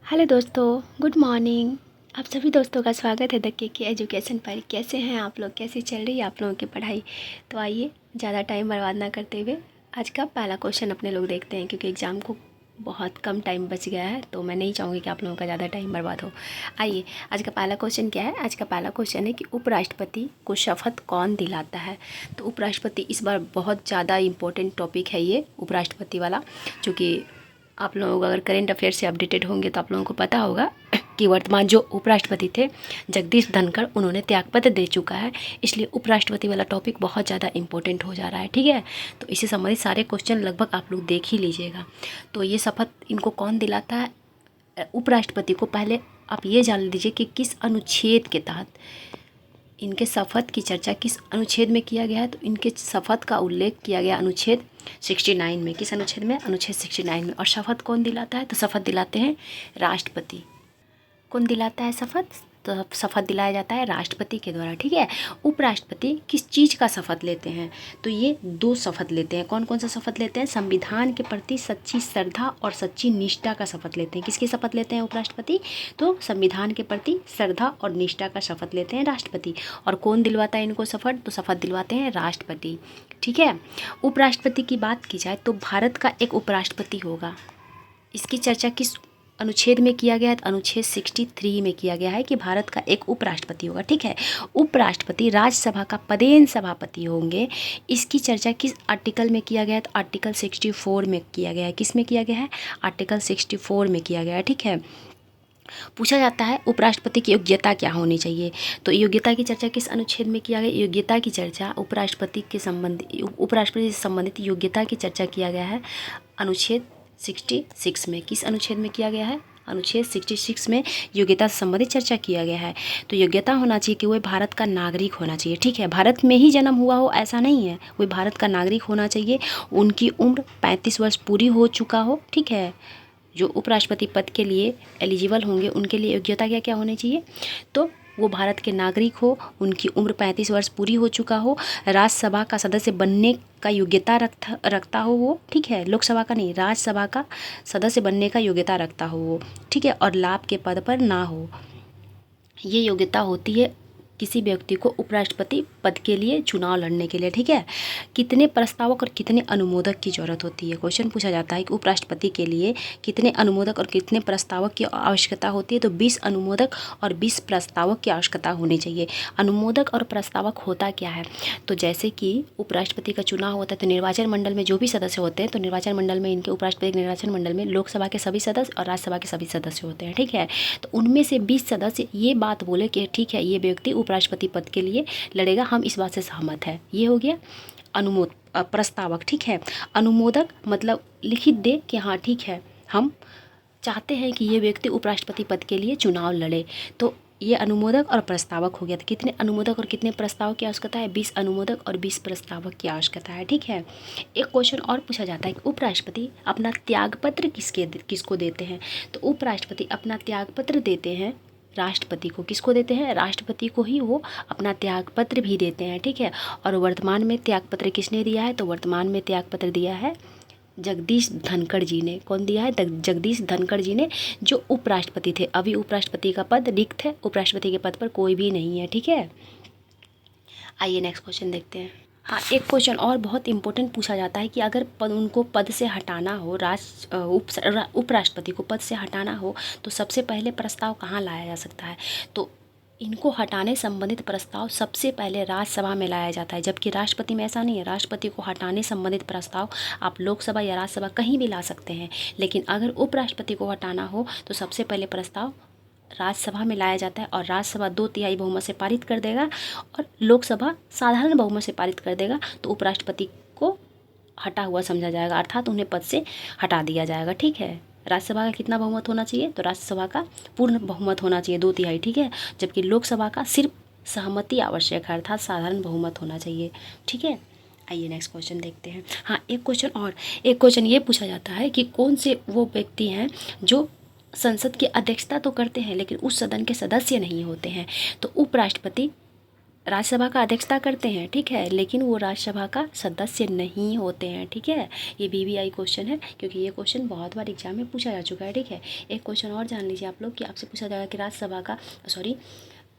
Hello दोस्तों, good morning. आप सभी दोस्तों का स्वागत है द के एजुकेशन पर। कैसे हैं आप लोग? कैसी चल रही है आप लोगों की पढ़ाई? तो आइए ज़्यादा टाइम बर्बाद ना करते हुए आज का पहला क्वेश्चन अपने लोग देखते हैं, क्योंकि एग्ज़ाम को बहुत कम टाइम बच गया है, तो मैं नहीं चाहूँगी कि आप लोगों का ज़्यादा टाइम बर्बाद हो। आइए, आज का पहला क्वेश्चन क्या है? आज का पहला क्वेश्चन है कि उपराष्ट्रपति को शपथ कौन दिलाता है? तो उपराष्ट्रपति इस बार बहुत ज़्यादा इम्पोर्टेंट टॉपिक है ये उपराष्ट्रपति वाला, क्योंकि आप लोग अगर करेंट अफेयर से अपडेटेड होंगे तो आप लोगों को पता होगा कि वर्तमान जो उपराष्ट्रपति थे जगदीश धनखड़, उन्होंने त्यागपत्र दे चुका है। इसलिए उपराष्ट्रपति वाला टॉपिक बहुत ज़्यादा इंपॉर्टेंट हो जा रहा है, ठीक है। तो इससे संबंधित सारे क्वेश्चन लगभग आप लोग देख ही लीजिएगा। तो ये शपथ इनको कौन दिलाता है? उपराष्ट्रपति को। पहले आप ये जान लीजिए कि किस अनुच्छेद के तहत इनके शपथ की चर्चा किस अनुच्छेद में किया गया है। तो इनके शपथ का उल्लेख किया गया अनुच्छेद 69 में। किस अनुच्छेद में? अनुच्छेद 69 में। और शपथ कौन दिलाता है? तो शपथ दिलाते हैं राष्ट्रपति। कौन दिलाता है शपथ? तो शपथ दिलाया जाता है राष्ट्रपति के द्वारा, ठीक है। उपराष्ट्रपति किस चीज़ का शपथ लेते हैं? तो ये दो शपथ लेते हैं। कौन कौन सा शपथ लेते हैं? संविधान के प्रति सच्ची श्रद्धा और सच्ची निष्ठा का शपथ लेते हैं। किसकी शपथ लेते हैं उपराष्ट्रपति? तो संविधान के प्रति श्रद्धा और निष्ठा का शपथ लेते हैं राष्ट्रपति। और कौन दिलवाता है इनको शपथ? तो शपथ दिलवाते हैं राष्ट्रपति, ठीक है। उपराष्ट्रपति की बात की जाए तो भारत का एक उपराष्ट्रपति होगा। इसकी चर्चा किस अनुच्छेद में किया गया है? तो अनुच्छेद 63 में किया गया है कि भारत का एक उपराष्ट्रपति होगा, ठीक है। उपराष्ट्रपति राज्यसभा का पदेन सभापति होंगे। इसकी चर्चा किस आर्टिकल में किया गया है? तो आर्टिकल 64 में किया गया है। किस में किया गया है? आर्टिकल 64 में किया गया है, ठीक है। पूछा जाता है उपराष्ट्रपति की योग्यता क्या होनी चाहिए? तो योग्यता की चर्चा किस अनुच्छेद में किया गया? योग्यता की चर्चा उपराष्ट्रपति से संबंधित योग्यता की चर्चा किया गया है अनुच्छेद 66 में। किस अनुच्छेद में किया गया है? अनुच्छेद 66 में योग्यता से संबंधित चर्चा किया गया है। तो योग्यता होना चाहिए कि वह भारत का नागरिक होना चाहिए, ठीक है। भारत में ही जन्म हुआ हो ऐसा नहीं है, वह भारत का नागरिक होना चाहिए। उनकी उम्र 35 वर्ष पूरी हो चुका हो, ठीक है। जो उपराष्ट्रपति पद के लिए एलिजिबल होंगे उनके लिए योग्यता क्या क्या होनी चाहिए? तो वो भारत के नागरिक हो, उनकी उम्र 35 वर्ष पूरी हो चुका हो, राज्यसभा का सदस्य बनने का योग्यता रखता हो वो, ठीक है। लोकसभा का नहीं, राज्यसभा का सदस्य बनने का योग्यता रखता हो वो, ठीक है। और लाभ के पद पर ना हो। ये योग्यता होती है किसी व्यक्ति को उपराष्ट्रपति पद के लिए चुनाव लड़ने के लिए, ठीक है। कितने प्रस्तावक और कितने अनुमोदक की ज़रूरत होती है? क्वेश्चन पूछा जाता है कि उपराष्ट्रपति के लिए कितने अनुमोदक और कितने प्रस्तावक की आवश्यकता होती है? तो 20 अनुमोदक और 20 प्रस्तावक की आवश्यकता होनी चाहिए। अनुमोदक और प्रस्तावक होता क्या है? तो जैसे कि उपराष्ट्रपति का चुनाव होता है तो निर्वाचन मंडल में जो भी सदस्य होते हैं, तो निर्वाचन मंडल में इनके उपराष्ट्रपति के निर्वाचन मंडल में लोकसभा के सभी सदस्य और राज्यसभा के सभी सदस्य होते हैं, ठीक है। तो उनमें से 20 सदस्य ये बात बोले कि ठीक है, ये व्यक्ति उपराष्ट्रपति पद के लिए लड़ेगा, हम इस बात से सहमत है। ये हो गया प्रस्तावक, ठीक है। अनुमोदक मतलब लिखित दे कि हाँ ठीक है, हम चाहते हैं कि ये व्यक्ति उपराष्ट्रपति पद के लिए चुनाव लड़े। तो ये अनुमोदक और प्रस्तावक हो गया। तो कितने अनुमोदक और कितने प्रस्तावक की आवश्यकता है? 20 अनुमोदक और 20 प्रस्तावक की आवश्यकता है, ठीक है। एक क्वेश्चन और पूछा जाता है कि उपराष्ट्रपति अपना त्यागपत्र किसको देते हैं? तो उपराष्ट्रपति अपना त्यागपत्र देते हैं राष्ट्रपति को। किसको देते हैं? राष्ट्रपति को ही वो अपना त्यागपत्र भी देते हैं, ठीक है। और वर्तमान में त्यागपत्र किसने दिया है? तो वर्तमान में त्यागपत्र दिया है जगदीश धनखड़ जी ने। कौन दिया है? जगदीश धनखड़ जी ने, जो उपराष्ट्रपति थे। अभी उपराष्ट्रपति का पद रिक्त है, उपराष्ट्रपति के पद पर कोई भी नहीं है, ठीक है। आइए नेक्स्ट क्वेश्चन देखते हैं। हाँ, एक क्वेश्चन और बहुत इंपॉर्टेंट पूछा जाता है कि अगर उनको पद से हटाना हो, उपराष्ट्रपति को पद से हटाना हो, तो सबसे पहले प्रस्ताव कहाँ लाया जा सकता है? तो इनको हटाने संबंधित प्रस्ताव सबसे पहले राज्यसभा में लाया जाता है, जबकि राष्ट्रपति में ऐसा नहीं है। राष्ट्रपति को हटाने संबंधित प्रस्ताव आप लोकसभा या राज्यसभा कहीं भी ला सकते हैं, लेकिन अगर उपराष्ट्रपति को हटाना हो तो सबसे पहले प्रस्ताव राज्यसभा में लाया जाता है, और राज्यसभा 2/3 बहुमत से पारित कर देगा और लोकसभा साधारण बहुमत से पारित कर देगा। तो उपराष्ट्रपति को हटा हुआ समझा जाएगा, अर्थात उन्हें पद से हटा दिया जाएगा, ठीक है। राज्यसभा का कितना बहुमत होना चाहिए? तो राज्यसभा का पूर्ण बहुमत होना चाहिए, 2/3, ठीक है। जबकि लोकसभा का सिर्फ सहमति आवश्यक है, अर्थात साधारण बहुमत होना चाहिए, ठीक है। आइए नेक्स्ट क्वेश्चन देखते हैं। हाँ, एक क्वेश्चन ये पूछा जाता है कि कौन से वो व्यक्ति हैं जो संसद की अध्यक्षता तो करते हैं लेकिन उस सदन के सदस्य नहीं होते हैं? तो उपराष्ट्रपति राज्यसभा का अध्यक्षता करते हैं, ठीक है, लेकिन वो राज्यसभा का सदस्य नहीं होते हैं, ठीक है। ये BBI क्वेश्चन है, क्योंकि ये क्वेश्चन बहुत बार एग्जाम में पूछा जा चुका है, ठीक है। एक क्वेश्चन और जान लीजिए आप लोग कि आपसे पूछा जाएगा कि राज्यसभा का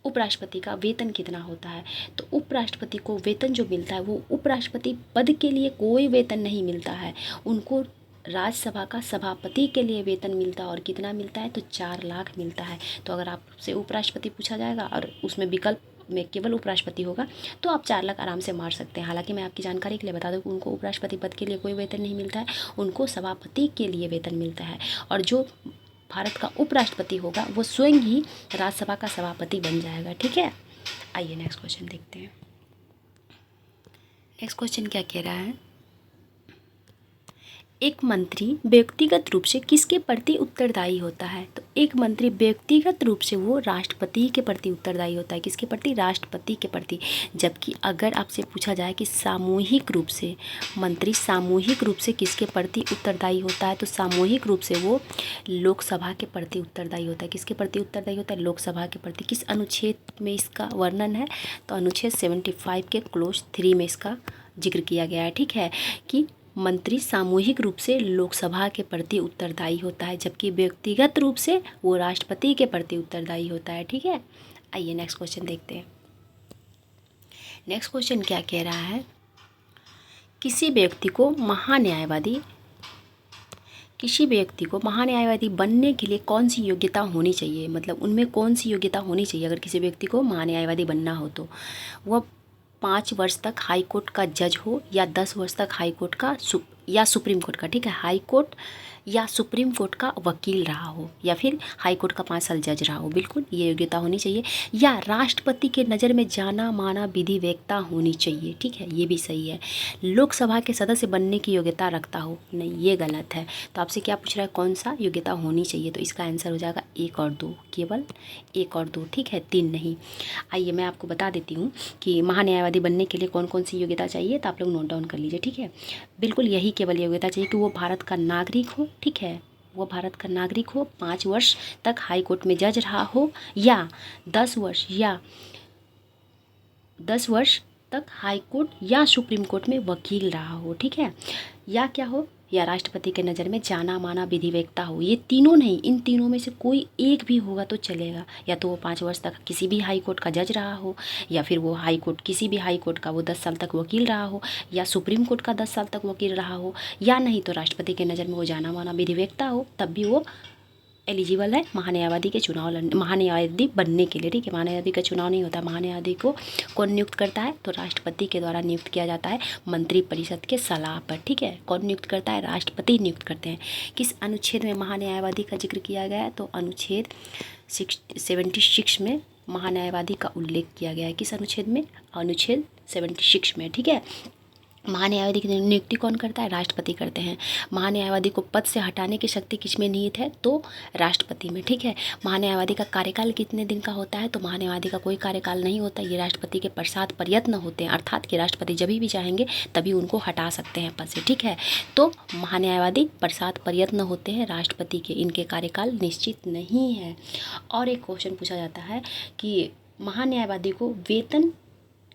उपराष्ट्रपति का वेतन कितना होता है। तो उपराष्ट्रपति को वेतन जो मिलता है वो उपराष्ट्रपति पद के लिए कोई वेतन नहीं मिलता है, उनको राज्यसभा का सभापति के लिए वेतन मिलता है। और कितना मिलता है? तो 4 लाख मिलता है। तो अगर आपसे उपराष्ट्रपति पूछा जाएगा और उसमें विकल्प में केवल उपराष्ट्रपति होगा तो आप 4 लाख आराम से मार सकते हैं। हालांकि मैं आपकी जानकारी के लिए बता दूं कि उनको उपराष्ट्रपति पद के लिए कोई वेतन नहीं मिलता है, उनको सभापति के लिए वेतन मिलता है। और जो भारत का उपराष्ट्रपति होगा वो स्वयं ही राज्यसभा का सभापति बन जाएगा, ठीक है। आइए नेक्स्ट क्वेश्चन देखते हैं। नेक्स्ट क्वेश्चन क्या कह रहा है? एक मंत्री व्यक्तिगत रूप से किसके प्रति उत्तरदायी होता है? तो एक मंत्री व्यक्तिगत रूप से वो राष्ट्रपति के प्रति उत्तरदायी होता है। किसके प्रति? राष्ट्रपति के प्रति। जबकि अगर आपसे पूछा जाए कि सामूहिक रूप से मंत्री सामूहिक रूप से किसके प्रति उत्तरदायी होता है, तो सामूहिक रूप से वो लोकसभा के प्रति उत्तरदायी होता है। किसके प्रति उत्तरदायी होता है? लोकसभा के प्रति। किस अनुच्छेद में इसका वर्णन है? तो अनुच्छेद 75 के क्लोज 3 में इसका जिक्र किया गया है, ठीक है, कि मंत्री सामूहिक रूप से लोकसभा के प्रति उत्तरदायी होता है, जबकि व्यक्तिगत रूप से वो राष्ट्रपति के प्रति उत्तरदायी होता है, ठीक है। आइए नेक्स्ट क्वेश्चन देखते हैं। नेक्स्ट क्वेश्चन क्या कह रहा है? किसी व्यक्ति को महान्यायवादी बनने के लिए कौन सी योग्यता होनी चाहिए? मतलब उनमें कौन सी योग्यता होनी चाहिए अगर किसी व्यक्ति को महान्यायवादी बनना हो? तो वह 5 वर्ष तक हाई कोर्ट का जज हो, या 10 वर्ष तक हाई कोर्ट का या सुप्रीम कोर्ट का, ठीक है, हाई कोर्ट या सुप्रीम कोर्ट का वकील रहा हो, या फिर हाई कोर्ट का 5 साल जज रहा हो। बिल्कुल ये योग्यता होनी चाहिए। या राष्ट्रपति के नज़र में जाना माना विधिवेत्ता होनी चाहिए, ठीक है, ये भी सही है। लोकसभा के सदस्य बनने की योग्यता रखता हो, नहीं, ये गलत है। तो आपसे क्या पूछ रहा है? कौन सा योग्यता होनी चाहिए? तो इसका आंसर हो जाएगा 1 और 2, केवल 1 और 2, ठीक है, 3 नहीं। आइए मैं आपको बता देती हूँ कि महान्यायवादी बनने के लिए कौन कौन सी योग्यता चाहिए, तो आप लोग नोट डाउन कर लीजिए, ठीक है। बिल्कुल यही केवल योग्यता चाहिए कि वो भारत का नागरिक हो, ठीक है, वो भारत का नागरिक हो, 5 वर्ष तक हाई कोर्ट में जज रहा हो, या 10 वर्ष तक हाई कोर्ट या सुप्रीम कोर्ट में वकील रहा हो, ठीक है। या क्या हो? या राष्ट्रपति के नज़र में जाना माना विधिवेत्ता हो। ये तीनों नहीं, इन तीनों में से कोई एक भी होगा तो चलेगा। या तो वो 5 वर्ष तक किसी भी हाई कोर्ट का जज रहा हो, या फिर वो किसी भी हाई कोर्ट का वो 10 साल तक वकील रहा हो, या सुप्रीम कोर्ट का 10 साल तक वकील रहा हो, या नहीं तो राष्ट्रपति के नज़र में वो जाना माना विधिवेत्ता हो, तब भी वो एलिजिबल है महान्यायवादी बनने के लिए, ठीक है। महान्यायवादी का चुनाव नहीं होता। महान्यायवादी को कौन नियुक्त करता है? तो राष्ट्रपति के द्वारा नियुक्त किया जाता है मंत्रिपरिषद के सलाह पर, ठीक है। कौन नियुक्त करता है? राष्ट्रपति नियुक्त करते हैं। किस अनुच्छेद में महान्यायवादी का जिक्र किया गया है? तो अनुच्छेद 76 में महान्यायवादी का उल्लेख किया गया है। किस अनुच्छेद में? अनुच्छेद 76 में, ठीक है। महान्यायवादी की नियुक्ति कौन करता है? राष्ट्रपति करते हैं। महान्यायवादी को पद से हटाने की शक्ति किसमें निहित है? तो राष्ट्रपति में, ठीक है। महान्यायवादी का कार्यकाल कितने दिन का होता है? तो महान्यायवादी का कोई कार्यकाल नहीं होता। ये राष्ट्रपति के पश्चात प्रयत्न होते हैं, अर्थात कि राष्ट्रपति जब भी चाहेंगे तभी उनको हटा सकते हैं पद से, ठीक है। तो महान्यायवादी पश्चात प्रयत्न होते हैं राष्ट्रपति के, इनके कार्यकाल निश्चित नहीं है। और एक क्वेश्चन पूछा जाता है कि महान्यायवादी को वेतन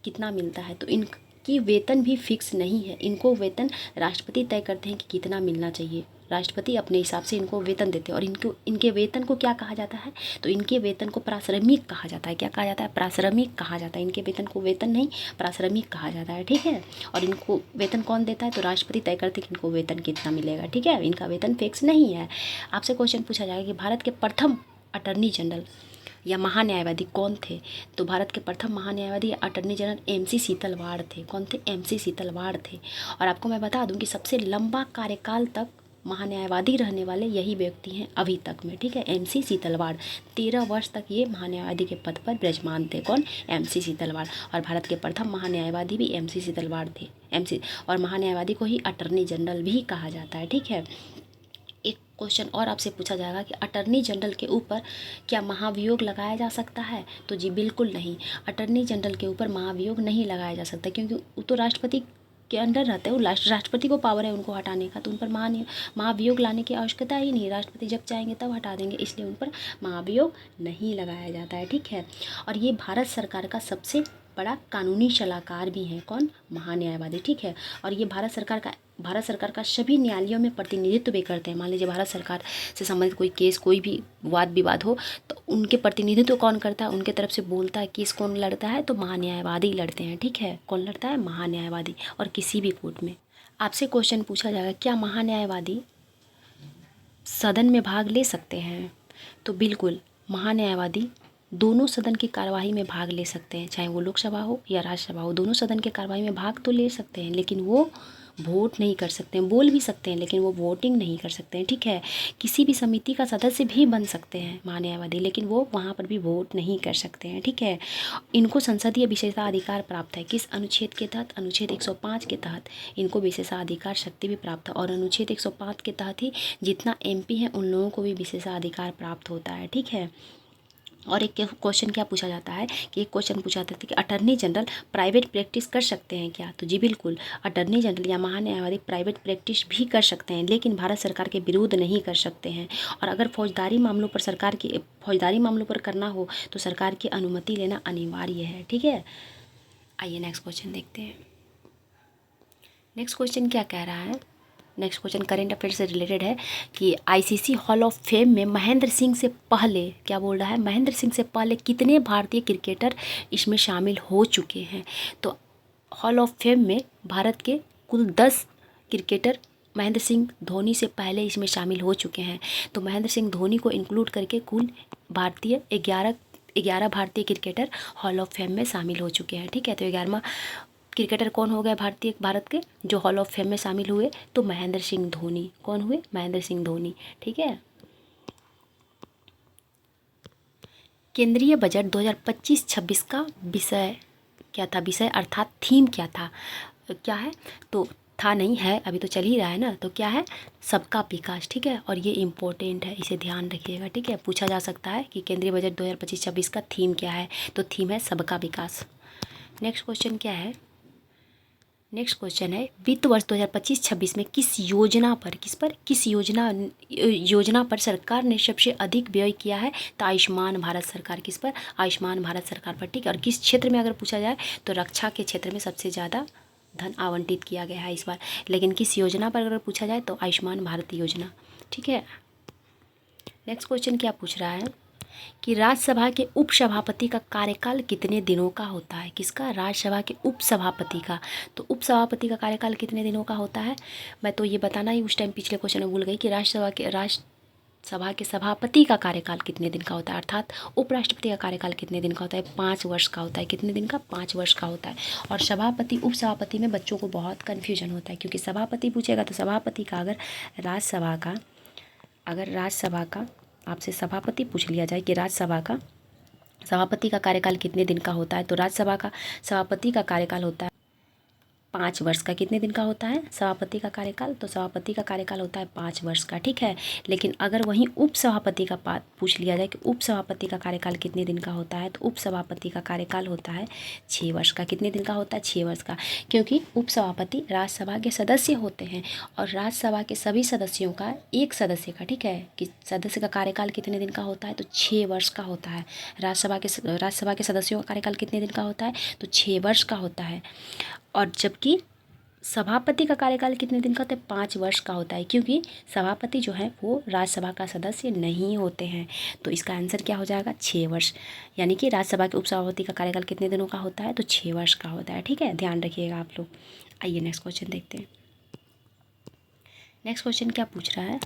कितना मिलता है? तो कि वेतन भी फिक्स नहीं है, इनको वेतन राष्ट्रपति तय करते हैं कि कितना मिलना चाहिए। राष्ट्रपति अपने हिसाब से इनको वेतन देते हैं। और इनके वेतन को क्या कहा जाता है? तो इनके वेतन को प्राश्रमिक कहा जाता है। क्या कहा जाता है? प्राश्रमिक कहा जाता है। इनके वेतन को वेतन नहीं, प्राश्रमिक कहा जाता है, ठीक है। और इनको वेतन कौन देता है? तो राष्ट्रपति तय करते हैं कि इनको वेतन कितना मिलेगा, ठीक है। इनका वेतन फिक्स नहीं है। आपसे क्वेश्चन पूछा जाएगा कि भारत के प्रथम अटर्नी जनरल या महान्यायवादी कौन थे? तो भारत के प्रथम महान्यायवादी या अटर्नी जनरल MC सीतलवाड़ थे। कौन थे? MC सीतलवाड़ थे। और आपको मैं बता दूं कि सबसे लंबा कार्यकाल तक महान्यायवादी रहने वाले यही व्यक्ति हैं अभी तक में, ठीक है, MC सीतलवाड़। 13 वर्ष तक ये महान्यायवादी के पद पर विराजमान थे। कौन? MC सीतलवाड़। और भारत के प्रथम महान्यायवादी भी MC सीतलवाड़ थे। और महान्यायवादी को ही अटर्नी जनरल भी कहा जाता है, ठीक है। एक क्वेश्चन और आपसे पूछा जाएगा कि अटर्नी जनरल के ऊपर क्या महाभियोग लगाया जा सकता है? तो जी बिल्कुल नहीं, अटर्नी जनरल के ऊपर महाभियोग नहीं लगाया जा सकता, क्योंकि वो तो राष्ट्रपति के अंडर रहते हैं। वो राष्ट्रपति को पावर है उनको हटाने का, तो उन पर महाभियोग लाने की आवश्यकता ही नहीं। राष्ट्रपति जब चाहेंगे तब हटा देंगे, इसलिए उन पर महाभियोग नहीं लगाया जाता है, ठीक है। और ये भारत सरकार का सबसे बड़ा कानूनी सलाहकार भी हैं। कौन? महान्यायवादी, ठीक है। और ये भारत सरकार का सभी न्यायालयों में प्रतिनिधित्व भी करते हैं। मान लीजिए भारत सरकार से संबंधित कोई केस, कोई भी वाद विवाद हो तो उनके प्रतिनिधित्व कौन करता है, उनके तरफ से बोलता है। केस कौन लड़ता है? तो महान्यायवादी लड़ते हैं, ठीक है। कौन लड़ता है? महान्यायवादी। और किसी भी कोर्ट में आपसे क्वेश्चन पूछा जाएगा, क्या महान्यायवादी सदन में भाग ले सकते हैं? तो बिल्कुल, महान्यायवादी दोनों सदन की कार्यवाही में भाग ले सकते हैं, चाहे वो लोकसभा हो या राज्यसभा हो। दोनों सदन के कार्यवाही में भाग तो ले सकते हैं, लेकिन वो वोट नहीं कर सकते हैं। बोल भी सकते हैं लेकिन वो वोटिंग नहीं कर सकते हैं, ठीक है। किसी भी समिति का सदस्य भी बन सकते हैं महान्यायवादी, लेकिन वो वहाँ पर भी वोट नहीं कर सकते हैं, ठीक है। इनको संसदीय विशेषाधिकार प्राप्त है। किस अनुच्छेद के तहत? अनुच्छेद 105 के तहत इनको विशेषाधिकार शक्ति भी प्राप्त है। और अनुच्छेद 105 के तहत ही जितना MP है उन लोगों को भी विशेषाधिकार प्राप्त होता है, ठीक है। और एक क्वेश्चन क्या पूछा जाता है कि एक क्वेश्चन पूछा जाता है कि अटर्नी जनरल प्राइवेट प्रैक्टिस कर सकते हैं क्या? तो जी बिल्कुल, अटर्नी जनरल या महान्यायवादी प्राइवेट प्रैक्टिस भी कर सकते हैं, लेकिन भारत सरकार के विरुद्ध नहीं कर सकते हैं। और अगर फौजदारी मामलों पर करना हो तो सरकार की अनुमति लेना अनिवार्य है, ठीक है। आइए नेक्स्ट क्वेश्चन देखते हैं। नेक्स्ट क्वेश्चन क्या कह रहा है? नेक्स्ट क्वेश्चन करेंट अफेयर से रिलेटेड है कि ICC हॉल ऑफ फेम में महेंद्र सिंह से पहले, क्या बोल रहा है, महेंद्र सिंह से पहले कितने भारतीय क्रिकेटर इसमें शामिल हो चुके हैं? तो हॉल ऑफ फेम में भारत के कुल 10 क्रिकेटर महेंद्र सिंह धोनी से पहले इसमें शामिल हो चुके हैं। तो महेंद्र सिंह धोनी को इंक्लूड करके कुल 11 भारतीय क्रिकेटर हॉल ऑफ फेम में शामिल हो चुके हैं, ठीक है। तो 11वां क्रिकेटर कौन हो गया भारत के जो हॉल ऑफ फेम में शामिल हुए? तो महेंद्र सिंह धोनी। कौन हुए? महेंद्र सिंह धोनी, ठीक है। केंद्रीय बजट 2025-26 का विषय क्या था? विषय अर्थात थीम क्या था? क्या है? तो था नहीं है, अभी तो चल ही रहा है ना। तो क्या है? सबका विकास, ठीक है। और ये इम्पोर्टेंट है, इसे ध्यान रखिएगा, ठीक है। पूछा जा सकता है कि केंद्रीय बजट 2025-26 का थीम क्या है? तो थीम है सबका विकास। नेक्स्ट क्वेश्चन क्या है? नेक्स्ट क्वेश्चन है वित्त वर्ष 2025-26 में किस योजना पर सरकार ने सबसे अधिक व्यय किया है? तो आयुष्मान भारत सरकार। किस पर? आयुष्मान भारत सरकार पर, ठीक है। और किस क्षेत्र में अगर पूछा जाए तो रक्षा के क्षेत्र में सबसे ज़्यादा धन आवंटित किया गया है इस बार। लेकिन किस योजना पर अगर पूछा जाए तो आयुष्मान भारत योजना, ठीक है। नेक्स्ट क्वेश्चन क्या पूछ रहा है कि राज्यसभा के उपसभापति का कार्यकाल कितने दिनों का होता है? किसका? राज्यसभा के उपसभापति का। तो उपसभापति का कार्यकाल कितने दिनों का होता है? मैं तो ये बताना ही उस टाइम पिछले क्वेश्चन में भूल गई कि राज्यसभा के सभापति का कार्यकाल कितने दिन का होता है, अर्थात उपराष्ट्रपति का कार्यकाल कितने दिन का होता है? 5 वर्ष का होता है। कितने दिन का? 5 वर्ष का होता है। और सभापति उपसभापति में बच्चों को बहुत कन्फ्यूजन होता है, क्योंकि सभापति पूछेगा तो सभापति का अगर राज्यसभा का आपसे सभापति पूछ लिया जाए कि राज्यसभा का सभापति का कार्यकाल कितने दिन का होता है, तो राज्यसभा का सभापति का कार्यकाल होता है 5 वर्ष का। कितने दिन का होता है सभापति का कार्यकाल? तो सभापति का कार्यकाल होता है 5 वर्ष का, ठीक है। लेकिन अगर वहीं उपसभापति का बात पूछ लिया जाए कि उपसभापति का कार्यकाल कितने दिन का होता है, तो उपसभापति का कार्यकाल होता है 6 वर्ष का। कितने दिन का होता है? 6 वर्ष का, क्योंकि उपसभापति राज्यसभा के सदस्य होते हैं और राज्यसभा के सभी सदस्यों का एक सदस्य का, ठीक है, कि सदस्य का कार्यकाल कितने दिन का होता है? तो 6 वर्ष का होता है। राज्यसभा के सदस्यों का कार्यकाल कितने दिन का होता है? तो 6 वर्ष का होता है। और जबकि सभापति का कार्यकाल कितने दिन का होता है? 5 वर्ष का होता है, क्योंकि सभापति जो है वो राज्यसभा का सदस्य नहीं होते हैं। तो इसका आंसर क्या हो जाएगा? 6 वर्ष। यानी कि राज्यसभा के उपसभापति का कार्यकाल कितने दिनों का होता है? तो 6 वर्ष का होता है, ठीक है। ध्यान रखिएगा आप लोग। आइए नेक्स्ट क्वेश्चन देखते हैं। नेक्स्ट क्वेश्चन क्या पूछ रहा है?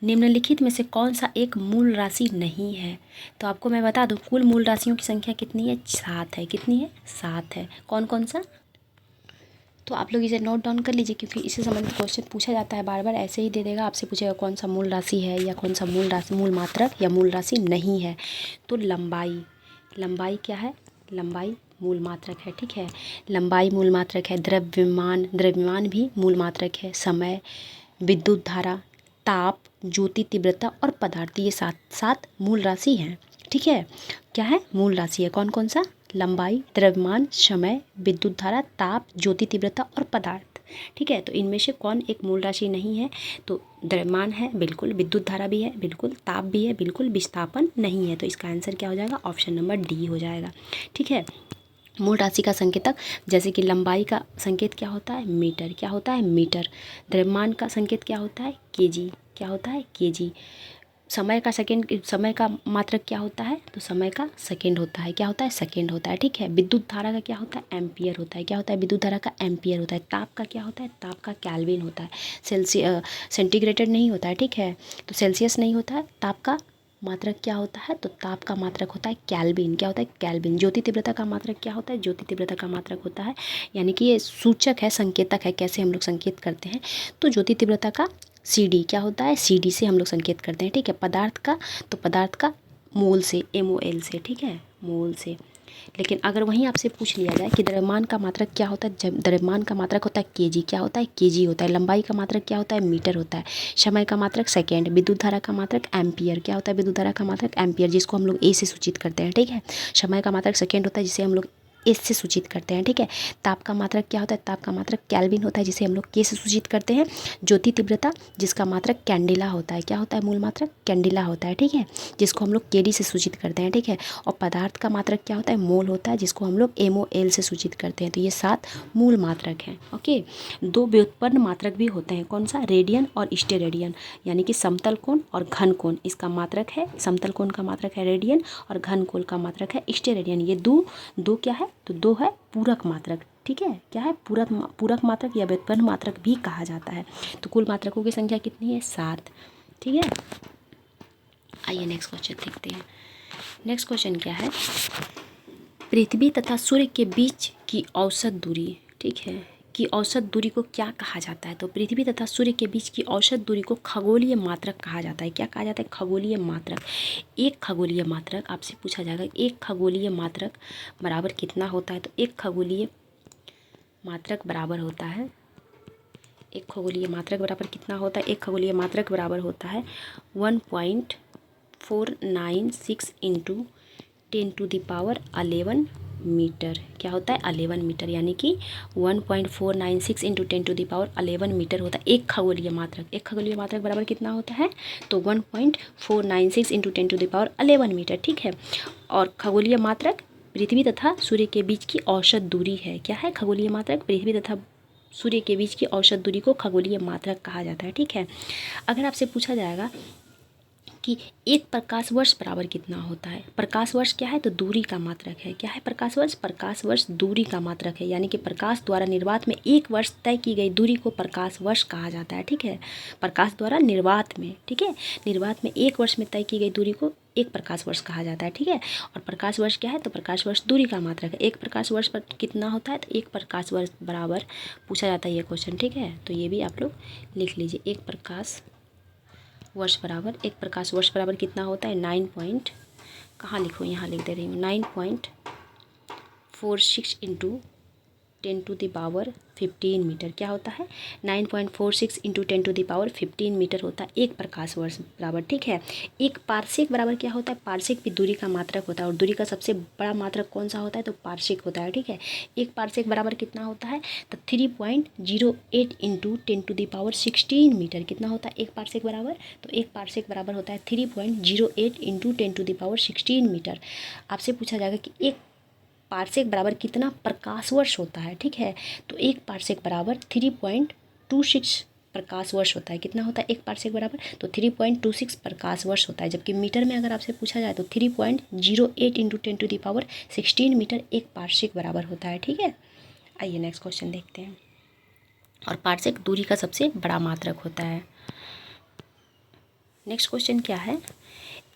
निम्नलिखित में से कौन सा एक मूल राशि नहीं है? तो आपको मैं बता दूं कुल मूल राशियों की संख्या कितनी है? 7 है। कितनी है? 7 है। कौन कौन सा? तो आप लोग इसे नोट डाउन कर लीजिए, क्योंकि इससे संबंधित क्वेश्चन पूछा जाता है बार बार। ऐसे ही दे देगा, आपसे पूछेगा कौन सा मूल राशि है या कौन सा मूल मात्रक या मूल राशि नहीं है। तो लंबाई क्या है? लंबाई मूल मात्रक है, ठीक है। लंबाई मूल मात्रक है। द्रव्यमान भी मूल मात्रक है। समय, विद्युत धारा, ताप, ज्योति तीव्रता और पदार्थ, ये 7 मूल राशि हैं, ठीक है। क्या है? मूल राशि है। कौन कौन सा? लंबाई, द्रव्यमान, समय, विद्युत धारा, ताप, ज्योति तीव्रता और पदार्थ, ठीक है। तो इनमें से कौन एक मूल राशि नहीं है? तो द्रव्यमान है, बिल्कुल। विद्युत धारा भी है, बिल्कुल। ताप भी है, बिल्कुल। विस्थापन नहीं है। तो इसका आंसर क्या हो जाएगा? ऑप्शन नंबर डी हो जाएगा, ठीक है। मूल राशि का संकेतक, जैसे कि लंबाई का संकेत क्या होता है, मीटर। क्या होता है, मीटर। द्रव्यमान का संकेत क्या होता है, केजी। क्या होता है, केजी। समय का सेकंड, समय का मात्रक क्या होता है, तो समय का सेकंड होता है। क्या होता है, सेकंड होता है, ठीक है। विद्युत धारा का क्या होता है, एम्पियर होता है। क्या होता है, विद्युत धारा का एम्पियर होता है। ताप का क्या होता है, ताप का केल्विन होता है। सेंटीग्रेटेड नहीं होता है, ठीक है। तो सेल्सियस नहीं होता है। ताप का मात्रक क्या होता है, तो ताप का मात्रक होता है केल्विन। क्या होता है, केल्विन। ज्योति तीव्रता का मात्रक क्या होता है, ज्योति तीव्रता का मात्रक होता है, यानी कि ये सूचक है, संकेतक है, कैसे हम लोग संकेत करते हैं। तो ज्योति तीव्रता का CD क्या होता है, CD से हम लोग संकेत करते हैं, ठीक है। पदार्थ का, तो पदार्थ का मोल से, MOL से, ठीक है, मोल से। लेकिन अगर वहीं आपसे पूछ लिया जाए कि द्रव्यमान का मात्रक क्या होता है, जब द्रव्यमान का मात्रक होता है केजी। क्या होता है, केजी होता है। लंबाई का मात्रक क्या होता है, मीटर होता है। समय का मात्रक सेकेंड। विद्युत धारा का मात्रक एम्पियर। क्या होता है, विद्युत धारा का मात्रक एम्पियर, जिसको हम लोग ए से सूचित करते हैं, ठीक है। समय का मात्रक सेकेंड होता है, जिसे हम लोग एस से सूचित करते हैं, ठीक है। ताप का मात्रक क्या होता है, ताप का मात्रक केल्विन होता है, जिसे हम लोग के से सूचित करते हैं। ज्योति तीव्रता, जिसका मात्रक कैंडिला होता है। क्या होता है, मूल मात्रक कैंडिला होता है, ठीक है, जिसको हम लोग केडी से सूचित करते हैं, ठीक है। और पदार्थ का मात्रक क्या होता है, मोल होता है, जिसको हम लोग MOL से सूचित करते हैं। तो ये 7 मूल मात्रक हैं, ओके। 2 व्युत्पन्न मात्रक भी होते हैं, कौन सा, रेडियन और स्टेरेडियन, यानी कि समतल कोण और घन कोण। इसका मात्रक है, समतल कोण का मात्रक है रेडियन और घन कोण का मात्रक है स्टेरेडियन। ये दो क्या है, तो 2 है पूरक मात्रक, ठीक है। क्या है, पूरक मात्रक या व्युत्पन्न मात्रक भी कहा जाता है। तो कुल मात्रकों की संख्या कितनी है, 7, ठीक है। आइए नेक्स्ट क्वेश्चन देखते हैं। नेक्स्ट क्वेश्चन क्या है, पृथ्वी तथा सूर्य के बीच की औसत दूरी, ठीक है, की औसत दूरी को क्या कहा जाता है। तो पृथ्वी तथा सूर्य के बीच की औसत दूरी को खगोलीय मात्रक कहा जाता है। क्या कहा जाता है, खगोलीय मात्रक। एक खगोलीय मात्रक आपसे पूछा जाएगा, एक खगोलीय मात्रक बराबर कितना होता है। तो एक खगोलीय मात्रक बराबर होता है, एक खगोलीय मात्रक बराबर कितना होता है, एक खगोलीय मात्रक बराबर होता है 1.496 इंटू 10⁻11 मीटर। क्या होता है, 11 मीटर, यानी कि 1.496 इंटू 10⁻11 मीटर होता है एक खगोलीय मात्रक। एक खगोलीय मात्रक बराबर कितना होता है, तो 1.496 इंटू 10⁻11 मीटर, ठीक है। और खगोलीय मात्रक पृथ्वी तथा सूर्य के बीच की औसत दूरी है। क्या है, खगोलीय मात्रक पृथ्वी तथा सूर्य के बीच की औसत दूरी को खगोलीय मात्रक कहा जाता है, ठीक है। अगर आपसे पूछा जाएगा कि एक प्रकाश वर्ष बराबर कितना होता है। प्रकाश वर्ष क्या है, तो दूरी का मात्रक है। क्या है प्रकाश वर्ष, प्रकाश वर्ष दूरी का मात्रक है, यानी कि प्रकाश द्वारा निर्वात में एक वर्ष तय की गई दूरी को प्रकाश वर्ष कहा जाता है, ठीक है। प्रकाश द्वारा निर्वात में, ठीक है, निर्वात में एक वर्ष में तय की गई दूरी को एक प्रकाश वर्ष कहा जाता है, ठीक है। और प्रकाश वर्ष क्या है, तो प्रकाश वर्ष दूरी का मात्रक है। एक प्रकाश वर्ष पर कितना होता है, तो एक प्रकाश वर्ष बराबर पूछा जाता है ये क्वेश्चन, ठीक है। तो ये भी आप लोग लिख लीजिए, एक प्रकाश वर्ष बराबर, एक प्रकाश वर्ष बराबर कितना होता है, 9 पॉइंट, कहाँ लिखूँ, यहाँ लिख दे रही हूँ, 9.46 इंटू 10⁻15 मीटर। क्या होता है, 9.46 इंटू 10⁻15 मीटर होता है एक प्रकाश वर्ष बराबर, ठीक है। एक पारसेक बराबर क्या होता है, पारसेक भी दूरी का मात्रक होता है, और दूरी का सबसे बड़ा मात्रक कौन सा होता है, तो पारसेक होता है, ठीक है। एक पारसेक बराबर कितना होता है, तो 3.08 इंटू 10⁻16 मीटर। कितना होता है एक पारसेक बराबर, तो एक पारसेक बराबर होता है 3.08 इंटू 10⁻16 मीटर। आपसे पूछा जाएगा कि एक पारसेक बराबर कितना प्रकाश वर्ष होता है, ठीक है। तो एक पारसेक बराबर 3.26 प्रकाश वर्ष होता है। कितना होता है एक पारसेक बराबर, तो 3.26 प्रकाश वर्ष होता है। जबकि मीटर में अगर आपसे पूछा जाए तो 3.08 इंटू 10⁻16 मीटर एक पारसेक बराबर होता है, ठीक है। आइए नेक्स्ट क्वेश्चन देखते हैं। और पारसेक दूरी का सबसे बड़ा मात्रक होता है। नेक्स्ट क्वेश्चन क्या है,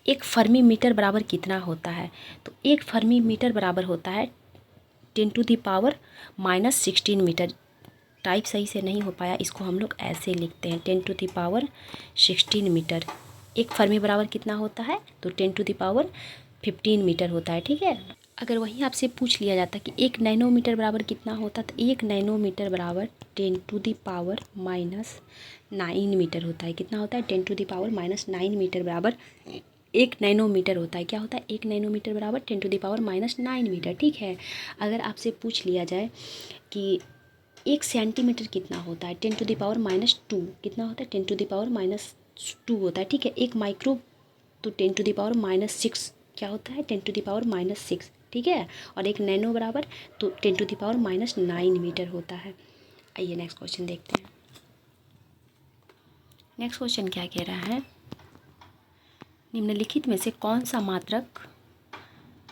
एक फर्मी मीटर बराबर कितना होता है। तो एक फर्मी मीटर बराबर होता है 10⁻−16 मीटर। टाइप सही से नहीं हो पाया, इसको हम लोग ऐसे लिखते हैं 10⁻16 मीटर। एक फर्मी बराबर कितना होता है, तो 10⁻15 मीटर होता है, ठीक है। अगर वहीं आपसे पूछ लिया जाता कि एक नैनोमीटर बराबर कितना होता, तो एक नैनोमीटर बराबर 10⁻−9 मीटर होता है। कितना होता है, 10⁻−9 मीटर बराबर एक नैनोमीटर होता है। क्या होता है, एक नैनोमीटर बराबर 10⁻−9 मीटर, ठीक है। अगर आपसे पूछ लिया जाए कि एक सेंटीमीटर कितना होता है, 10⁻−2 कितना होता है, 10⁻−2 होता है, ठीक है। एक माइक्रो, तो 10⁻6 क्या होता है, 10⁻6 ठीक है, और एक नैनो बराबर तो 10⁻⁻9 मीटर होता है। आइए नेक्स्ट क्वेश्चन देखते हैं। नेक्स्ट क्वेश्चन क्या कह रहा है, निम्नलिखित में से कौन सा मात्रक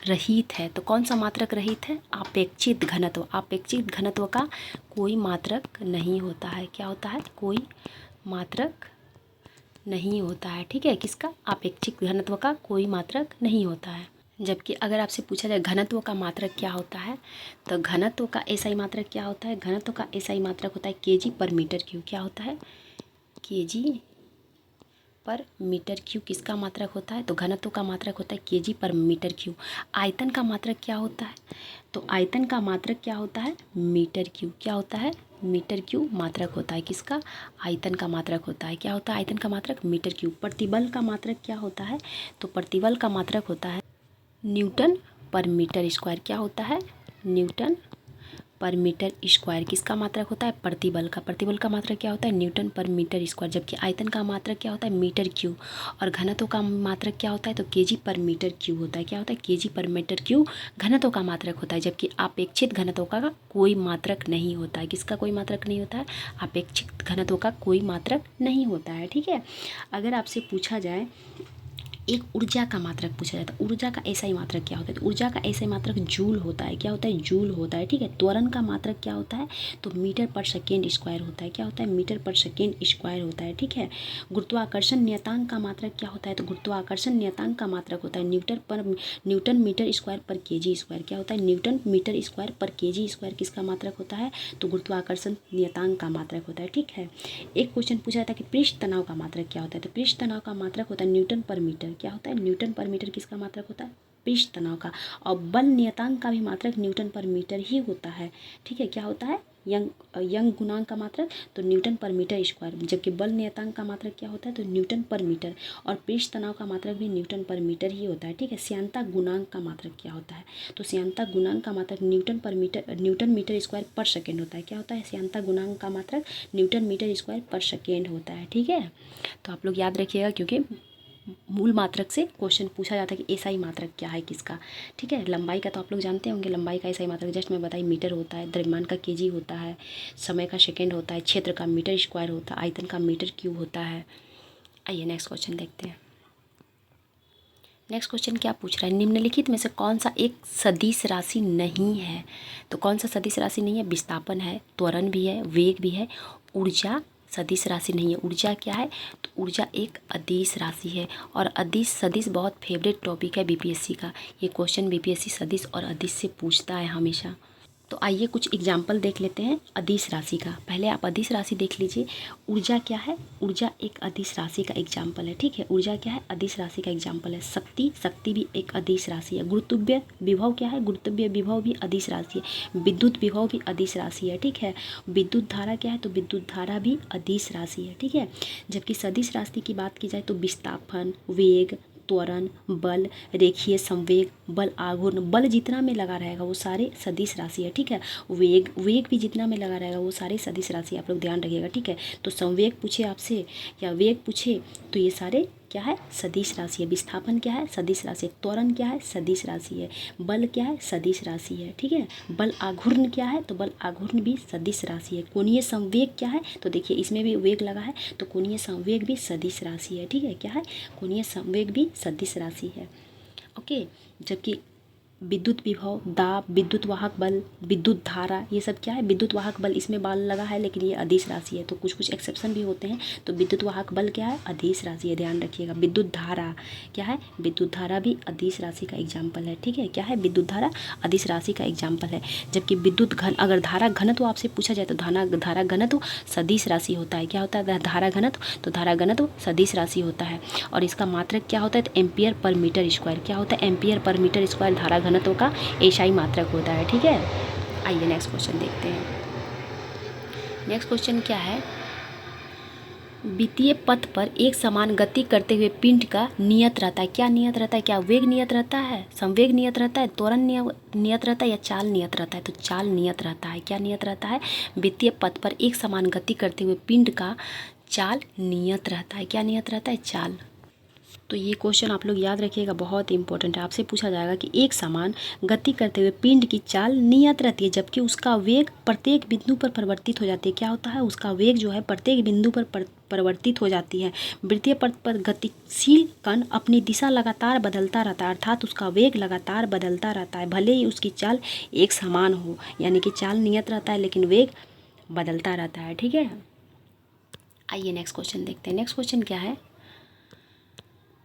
रहित है। तो कौन सा मात्रक रहित है, अपेक्षित घनत्व। अपेक्षित घनत्व का कोई मात्रक नहीं होता है। क्या होता है, कोई मात्रक नहीं होता है। ठीक है, किसका, अपेक्षित घनत्व का कोई मात्रक नहीं होता है। जबकि अगर आपसे पूछा जाए घनत्व का मात्रक क्या होता है, तो घनत्व का एसआई मात्रक क्या होता है, घनत्व का एसआई मात्रक होता है केजी पर मीटर क्यूब। क्या होता है, केजी पर मीटर क्यूब किसका मात्रक होता है, तो घनत्व का मात्रक होता है केजी पर मीटर क्यूब। आयतन का मात्रक क्या होता है, तो आयतन का मात्रक क्या होता है, मीटर क्यूब। क्या होता है, मीटर क्यूब मात्रक होता है किसका, आयतन का मात्रक होता है। क्या होता है आयतन का मात्रक, मीटर क्यूब। प्रतिबल का मात्रक क्या होता है, तो प्रतिबल का मात्रक होता है न्यूटन पर मीटर स्क्वायर। क्या होता है, न्यूटन पर मीटर स्क्वायर किसका मात्रक होता है, प्रतिबल का। प्रतिबल का मात्रक क्या होता है, न्यूटन पर मीटर स्क्वायर। जबकि आयतन का मात्रक क्या होता है, मीटर क्यूब। और घनत्व का मात्रक क्या होता है, तो केजी पर मीटर क्यूब होता है। क्या होता है, केजी पर मीटर क्यूब घनत्व का मात्रक होता है। जबकि अपेक्षित घनत्व का कोई मात्रक नहीं होता है। किसका कोई मात्रक नहीं होता है, अपेक्षित घनत्व का कोई मात्रक नहीं होता है। ठीक है, अगर आपसे पूछा जाए एक ऊर्जा का मात्रक पूछा जाता है, ऊर्जा का एसआई मात्रक क्या होता है, तो ऊर्जा का एसआई मात्रक जूल होता है। क्या होता है, जूल होता है। ठीक है, त्वरण का मात्रक क्या होता है, तो मीटर पर सेकेंड स्क्वायर होता है। क्या होता है, मीटर पर सेकेंड स्क्वायर होता है। ठीक है, गुरुत्वाकर्षण नियतांक का मात्रक क्या होता है, तो गुरुत्वाकर्षण नियतांक का मात्रक होता है न्यूटन मीटर स्क्वायर पर केजी स्क्वायर। क्या होता है, न्यूटन मीटर स्क्वायर पर केजी स्क्वायर किसका मात्रक होता है, तो गुरुत्वाकर्षण नियतांक का मात्रक होता है। ठीक है, एक क्वेश्चन पूछा जाता है कि पृष्ठ तनाव का मात्रक क्या होता है, तो पृष्ठ तनाव का मात्रक होता है न्यूटन पर मीटर। क्या होता है, न्यूटन पर मीटर किसका मात्रक होता है, पृष्ठ तनाव का। और बल नियतांक का भी मात्रक न्यूटन पर मीटर ही होता है। ठीक है, क्या होता है, यंग गुणांक का मात्रक तो न्यूटन पर मीटर स्क्वायर। जबकि बल नियतांक का मात्रक क्या होता है, तो न्यूटन पर मीटर। और पृष्ठ तनाव का मात्रक भी न्यूटन पर मीटर ही होता है। ठीक है, श्यानता गुणांक का मात्रक क्या होता है, तो श्यानता गुणांक का मात्रक न्यूटन मीटर स्क्वायर पर सेकेंड होता है। क्या होता है, श्यानता गुणांक का मात्रक न्यूटन मीटर स्क्वायर पर सेकेंड होता है। ठीक है, तो आप लोग याद रखिएगा क्योंकि मूल मात्रक से क्वेश्चन पूछा जाता है कि एसआई मात्रक क्या है किसका। ठीक है, लंबाई का तो आप लोग जानते होंगे, लंबाई का एसआई मात्रक जस्ट मैं बताई मीटर होता है, द्रव्यमान का केजी होता है, समय का सेकंड होता है, क्षेत्र का मीटर स्क्वायर होता है, आयतन का मीटर क्यूब होता है। आइए नेक्स्ट क्वेश्चन देखते हैं। नेक्स्ट क्वेश्चन क्या पूछ रहा है, निम्नलिखित में से कौन सा एक सदिश राशि नहीं है। तो कौन सा सदिश राशि नहीं है, विस्थापन है, त्वरण भी है, वेग भी है, ऊर्जा सदिश राशि नहीं है। ऊर्जा क्या है, तो ऊर्जा एक अदिश राशि है। और अदिश सदिश बहुत फेवरेट टॉपिक है बीपीएससी का। ये क्वेश्चन बीपीएससी सदिश और अदिश से पूछता है हमेशा। तो आइए कुछ एग्जाम्पल देख लेते हैं अदिश राशि का। पहले आप अदिश राशि देख लीजिए। ऊर्जा क्या है, ऊर्जा एक अदिश राशि का एग्जाम्पल है। ठीक है, ऊर्जा क्या है, अदिश राशि का एग्जाम्पल है। शक्ति भी एक अदिश राशि है। गुरुत्वीय विभव क्या है, गुरुत्वीय विभव भी अदिश राशि है। विद्युत विभव भी अदिश राशि है। ठीक है, विद्युत धारा क्या है, तो विद्युत धारा भी अदिश राशि है। ठीक है, जबकि सदिश राशि की बात की जाए तो विस्थापन, वेग, त्वरण, बल, रेखीय संवेग, बल आघूर्ण, बल जितना में लगा रहेगा वो सारे सदिश राशि है। ठीक है, वेग भी जितना में लगा रहेगा वो सारे सदिश राशि, आप लोग ध्यान रखिएगा। ठीक है, तो संवेग पूछे आपसे या वेग पूछे तो ये सारे क्या है, सदिश राशि है। विस्थापन क्या है, सदिश राशि है। त्वरण क्या है, सदिश राशि है। बल क्या है, सदिश राशि है। ठीक है, बल आघूर्ण क्या है, तो बल आघूर्ण भी सदिश राशि है। कोणीय संवेग क्या है, तो देखिए इसमें भी वेग लगा है तो कोणीय संवेग भी सदिश राशि है। ठीक है, क्या है, कोणीय संवेग भी सदिश राशि है। ओके, जबकि विद्युत विभव, दाब, विद्युत वाहक बल, विद्युत धारा, ये सब क्या है, विद्युत वाहक बल इसमें बाल लगा है लेकिन ये अदिश राशि है। तो कुछ कुछ एक्सेप्शन भी होते हैं। तो विद्युत वाहक बल क्या है, अदिश राशि है, ध्यान रखिएगा। विद्युत धारा क्या है, विद्युत धारा भी अदिश राशि का एग्जाम्पल है। ठीक है, क्या है, विद्युत धारा अदिश राशि का एग्जाम्पल है। जबकि विद्युत घन, अगर धारा घनत्व आपसे पूछा जाए तो धारा घनत्व सदिश राशि होता है। क्या होता है, धारा घनत्व, तो धारा घनत्व सदिश राशि होता है। और इसका मात्रक क्या होता है, तो एम्पियर पर मीटर स्क्वायर। क्या होता है, एम्पियर पर मीटर स्क्वायर धारा घनत्व का एसआई मात्रक होता है। ठीक है, आइए नेक्स्ट क्वेश्चन देखते हैं। नेक्स्ट क्वेश्चन क्या है, वितीय पथ पर एक समान गति करते हुए पिंड का नियत रहता है। क्या नियत रहता है, क्या वेग नियत रहता है, संवेग नियत रहता है, त्वरण नियत रहता है या चाल नियत रहता है, तो चाल नियत रहता है। क्या नियत रहता है, वितीय पथ पर एक समान गति करते हुए पिंड का चाल नियत रहता है। क्या नियत रहता है, चाल। तो ये क्वेश्चन आप लोग याद रखिएगा, बहुत इंपॉर्टेंट है। आपसे पूछा जाएगा कि एक समान गति करते हुए पिंड की चाल नियत रहती है जबकि उसका वेग प्रत्येक बिंदु पर परिवर्तित हो जाती है। क्या होता है? उसका वेग जो है प्रत्येक बिंदु पर परिवर्तित हो जाती है। वृत्तीय पथ पर गतिशील कण अपनी दिशा लगातार बदलता रहता है, अर्थात उसका वेग लगातार बदलता रहता है, भले ही उसकी चाल एक समान हो। यानी कि चाल नियत रहता है लेकिन वेग बदलता रहता है। ठीक है, आइए नेक्स्ट क्वेश्चन देखते हैं। नेक्स्ट क्वेश्चन क्या है?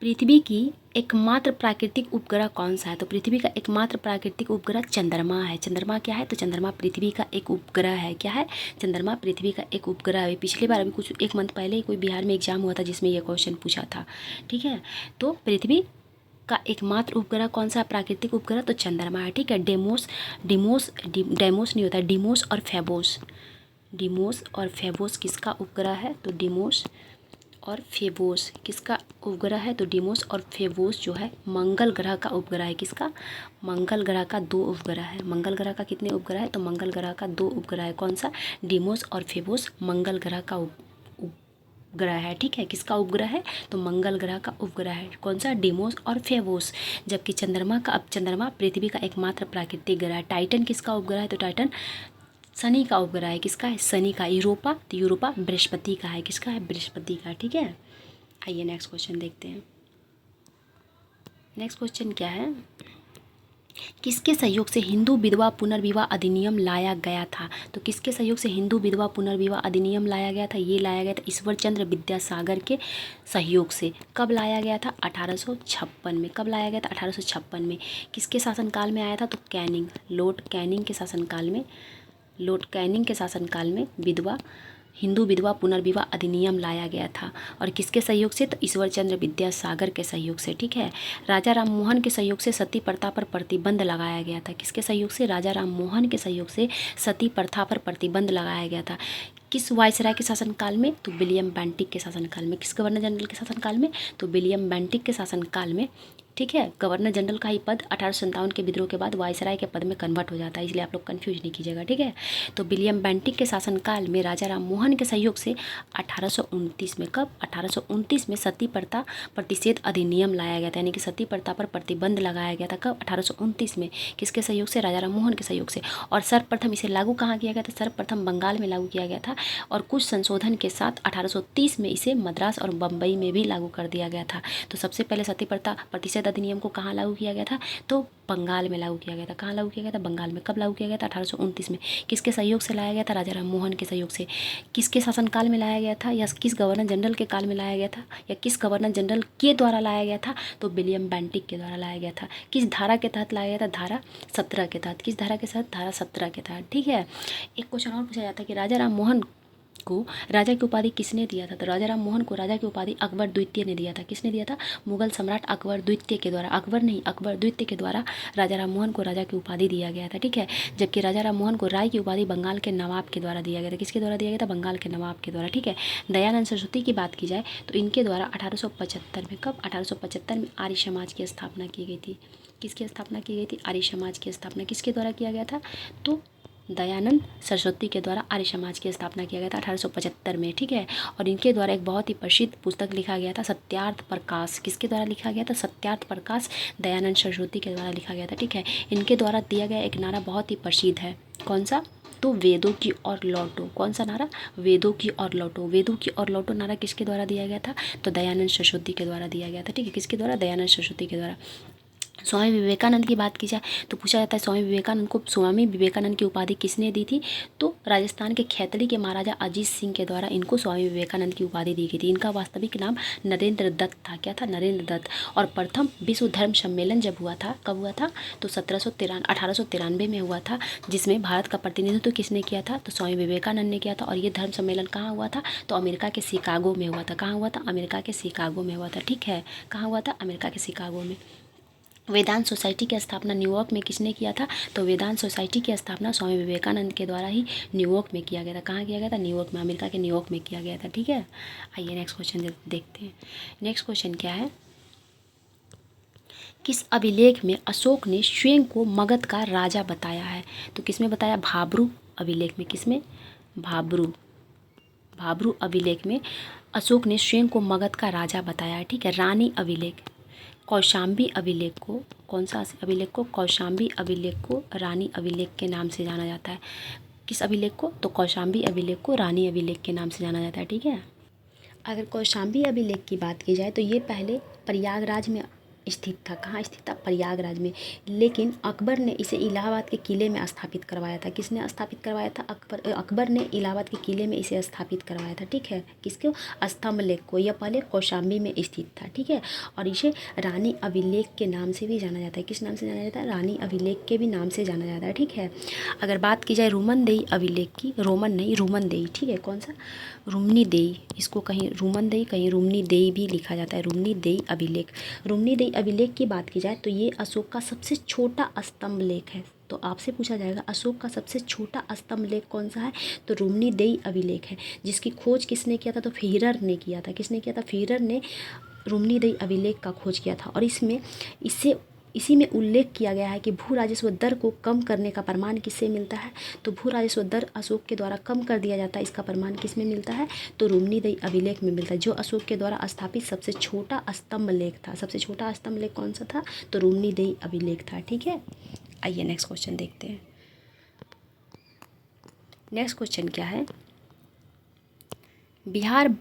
पृथ्वी की एकमात्र प्राकृतिक उपग्रह कौन सा है? तो पृथ्वी का एकमात्र प्राकृतिक उपग्रह चंद्रमा है। चंद्रमा क्या है? तो चंद्रमा पृथ्वी का एक उपग्रह है। क्या है? चंद्रमा पृथ्वी का एक उपग्रह है। पिछली बार अभी कुछ एक मंथ पहले ही कोई बिहार में एग्जाम हुआ था जिसमें यह क्वेश्चन पूछा था। ठीक है, तो पृथ्वी का एकमात्र उपग्रह कौन सा प्राकृतिक उपग्रह? तो चंद्रमा है। ठीक है, डेमोस नहीं होता है, डिमोस और फेबोस। डिमोस और फेबोस किसका उपग्रह है? तो डिमोस और फेबोस किसका उपग्रह है? तो डिमोस और फेबोस जो है मंगल ग्रह का उपग्रह है। किसका? मंगल ग्रह का 2 उपग्रह है। मंगल ग्रह का कितने उपग्रह है? तो मंगल ग्रह का 2 उपग्रह है। कौन सा? डिमोस और फेबोस मंगल ग्रह का उपग्रह है। ठीक है, किसका उपग्रह है? तो मंगल ग्रह का उपग्रह है। कौन सा? डिमोस और फेबोस। जबकि चंद्रमा का, अब चंद्रमा पृथ्वी का एकमात्र प्राकृतिक ग्रह है। टाइटन किसका उपग्रह है? तो टाइटन शनि का उपग्रह है। किसका है? शनि का। यूरोपा, तो यूरोपा बृहस्पति का है। किसका है? बृहस्पति का। ठीक है, आइए नेक्स्ट क्वेश्चन देखते हैं। नेक्स्ट क्वेश्चन क्या है? किसके सहयोग से हिंदू विधवा पुनर्विवाह अधिनियम लाया गया था? तो किसके सहयोग से हिंदू विधवा पुनर्विवाह अधिनियम लाया गया था? ये लाया गया था ईश्वर चंद्र विद्यासागर के सहयोग से। कब लाया गया था? 1856 में। कब लाया गया था? 1856 में। किसके शासनकाल में आया था? तो कैनिंग, लॉर्ड कैनिंग के शासनकाल में। लॉर्ड कैनिंग के शासनकाल में हिंदू विधवा पुनर्विवाह अधिनियम लाया गया था। और किसके सहयोग से? तो ईश्वर चंद्र विद्यासागर के सहयोग से। ठीक है, राजा राम मोहन के सहयोग से सती प्रथा पर प्रतिबंध लगाया गया था। किसके सहयोग से? राजा राम मोहन के सहयोग से सती प्रथा पर प्रतिबंध लगाया गया था। किस वायसराय के शासनकाल में? तो विलियम बेंटिक के शासनकाल में। किस गवर्नर जनरल के शासनकाल में? तो विलियम बेंटिक के शासनकाल में। ठीक है, गवर्नर जनरल का ही पद 1857 के विद्रोह के बाद वायसराय के पद में कन्वर्ट हो जाता है, इसलिए आप लोग कंफ्यूज नहीं कीजिएगा। ठीक है, तो विलियम बेंटिक के शासनकाल में राजा राम मोहन के सहयोग से 1829 में, कब? 1829 में सती प्रथा प्रतिषेध अधिनियम लाया गया था। यानी कि सती प्रथा पर प्रतिबंध लगाया गया था। कब? 1829 में। किसके सहयोग से? राजा राम मोहन के सहयोग से। और सर्वप्रथम इसे लागू कहाँ किया गया था? सर्वप्रथम बंगाल में लागू किया गया था और कुछ संशोधन के साथ 1830 में इसे मद्रास और बम्बई में भी लागू कर दिया गया था। तो सबसे पहले सती प्रथा प्रतिषेध अधिनियम को कहाँ लागू किया गया था? तो बंगाल में लागू किया गया था। कहाँ लागू किया गया था? बंगाल में। कब लागू किया गया था? 1829 में। किसके सहयोग से लाया गया था? राजा राम मोहन के सहयोग से। किसके शासनकाल में लाया गया था, या किस गवर्नर जनरल के काल में लाया गया था, या किस गवर्नर जनरल के द्वारा लाया गया था? तो विलियम बेंटिक के द्वारा लाया गया था। किस धारा के तहत लाया गया था? धारा 17 के तहत। किस धारा के तहत? धारा 17 के तहत। ठीक है, एक क्वेश्चन और पूछा जाता है कि राजा राम मोहन को राजा की उपाधि किसने दिया था? तो राजा राम मोहन को राजा की उपाधि अकबर द्वितीय ने दिया था। किसने दिया था? मुगल सम्राट अकबर द्वितीय के द्वारा। अकबर नहीं, अकबर द्वितीय के द्वारा राजा राम मोहन को राजा की उपाधि दिया गया था। ठीक है, जबकि राजा राम मोहन को राय की उपाधि बंगाल के नवाब के द्वारा दिया गया था। किसके द्वारा दिया गया था? बंगाल के नवाब के द्वारा। ठीक है, दयानंद सरस्वती की बात की जाए तो इनके द्वारा 1875 में, कब? 1875 में आर्य समाज की स्थापना की गई थी। किसकी स्थापना की गई थी? आर्य समाज की स्थापना किसके द्वारा किया गया था? तो दयानंद सरस्वती के द्वारा आर्य समाज की स्थापना किया गया था 1875 में। ठीक है, और इनके द्वारा एक बहुत ही प्रसिद्ध पुस्तक लिखा गया था, सत्यार्थ प्रकाश। किसके द्वारा लिखा गया था? सत्यार्थ प्रकाश दयानंद सरस्वती के द्वारा लिखा गया था। ठीक है, इनके द्वारा दिया गया एक नारा बहुत ही प्रसिद्ध है। कौन सा? तो वेदों की ओर लौटो। कौन सा नारा? वेदों की ओर लौटो। वेदों की ओर लौटो नारा किसके द्वारा दिया गया था? तो दयानंद सरस्वती के द्वारा दिया गया था। ठीक है, किसके द्वारा? दयानंद सरस्वती के द्वारा। स्वामी विवेकानंद की बात की जाए तो पूछा जाता है स्वामी विवेकानंद की उपाधि किसने दी थी? तो राजस्थान के खैतड़ी के महाराजा अजीत सिंह के द्वारा इनको स्वामी विवेकानंद की उपाधि दी गई थी। इनका वास्तविक नाम नरेंद्र दत्त था। क्या था? नरेंद्र दत्त। और प्रथम विश्व धर्म सम्मेलन जब हुआ था, कब हुआ था? तो 1893 में हुआ था, जिसमें भारत का प्रतिनिधित्व किसने किया था? तो स्वामी विवेकानंद ने किया था। और ये धर्म सम्मेलन कहाँ हुआ था? तो अमेरिका के शिकागो में हुआ था। कहाँ हुआ था? अमेरिका के शिकागो में हुआ था। ठीक है, कहाँ हुआ था? अमेरिका के शिकागो में। वेदांत सोसाइटी की स्थापना न्यूयॉर्क में किसने किया था? तो वेदांत सोसाइटी की स्थापना स्वामी विवेकानंद के द्वारा ही न्यूयॉर्क में किया गया था। कहाँ किया गया था? न्यूयॉर्क में, अमेरिका के न्यूयॉर्क में किया गया था। ठीक है, आइए नेक्स्ट क्वेश्चन देखते हैं। नेक्स्ट क्वेश्चन क्या है? किस अभिलेख में अशोक ने स्वयं को मगध का राजा बताया है? तो किसमें बताया? भाब्रू अभिलेख में। किसमें? भाब्रू भाब्रू अभिलेख में अशोक ने स्वयं को मगध का राजा बताया, ठीक है। रानी अभिलेख, कौशाम्बी अभिलेख को, कौन सा अभिलेख को? कौशाम्बी अभिलेख को रानी अभिलेख के नाम से जाना जाता है। किस अभिलेख को? तो कौशाम्बी अभिलेख को रानी अभिलेख के नाम से जाना जाता है, ठीक है। अगर कौशाम्बी अभिलेख की बात की जाए तो ये पहले प्रयागराज में स्थित था। कहाँ स्थित था? प्रयागराज में। लेकिन अकबर ने इसे इलाहाबाद के किले में स्थापित करवाया था। किसने स्थापित करवाया था? अकबर ने इलाहाबाद के किले में इसे स्थापित करवाया था, ठीक है। किसको? स्तंभ लेख को। यह पहले कौशाम्बी में स्थित था, ठीक है। और इसे रानी अभिलेख के नाम से भी जाना जाता है। किस नाम से जाना जाता है? रानी अभिलेख के भी नाम से जाना जाता है, ठीक है। अगर बात की जाए रोमनदेही अभिलेख की, रोमन नहीं रूमनदेही, ठीक है। कौन सा? रूमनीदेही। इसको कहीं रूमनदेही कहीं रूमनीदेही भी लिखा जाता है। रूमनीदेही अभिलेख। रूमनीदेही अभिलेख की बात की जाए तो ये अशोक का सबसे छोटा स्तंभ लेख है। तो आपसे पूछा जाएगा अशोक का सबसे छोटा स्तंभ लेख कौन सा है? तो रूमनीदेही अभिलेख है, जिसकी खोज किसने किया था? तो फीहरर ने किया था। किसने किया था? फीहरर ने रूमनीदेही अभिलेख का खोज किया था। और इसी में उल्लेख किया गया है कि भू राजस्व दर को कम करने का प्रमाण किससे मिलता है? तो भू राजस्व दर अशोक के द्वारा कम कर दिया जाता है। इसका प्रमाण किस में मिलता है? तो रूमनीदेही अभिलेख में मिलता है, जो अशोक के द्वारा स्थापित सबसे छोटा स्तंभ लेख था। सबसे छोटा स्तंभ लेख कौन सा था? तो रूमनीदेही अभिलेख था, ठीक है। आइए नेक्स्ट क्वेश्चन देखते हैं। नेक्स्ट क्वेश्चन क्या है? बिहार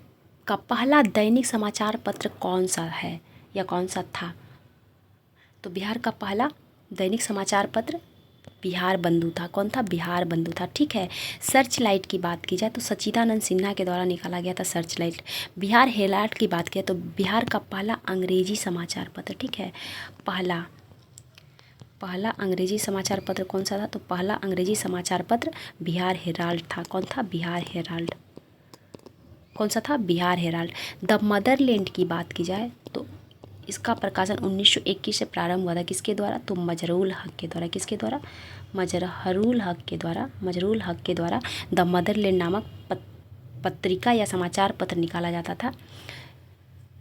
का पहला दैनिक समाचार पत्र कौन सा है या कौन सा था? तो बिहार का पहला दैनिक समाचार पत्र बिहार बंधु था। कौन था? बिहार बंधु था, ठीक है। सर्च लाइट की बात की जाए तो सच्चिदानंद सिन्हा के द्वारा निकाला गया था सर्च लाइट। बिहार हेराल्ड की बात की तो बिहार का पहला अंग्रेजी समाचार पत्र, ठीक है। पहला अंग्रेजी समाचार पत्र कौन सा था? तो पहला अंग्रेजी समाचार पत्र बिहार हेराल्ड था। कौन था? बिहार हेराल्ड। कौन सा था? बिहार हेराल्ड। द मदरलैंड की बात की जाए तो इसका प्रकाशन 1921 से प्रारंभ हुआ था। किसके द्वारा? तो मजरूल हक के द्वारा। किसके द्वारा? मजरूल हक के द्वारा द मदरलैंड नामक पत्रिका या समाचार पत्र निकाला जाता था।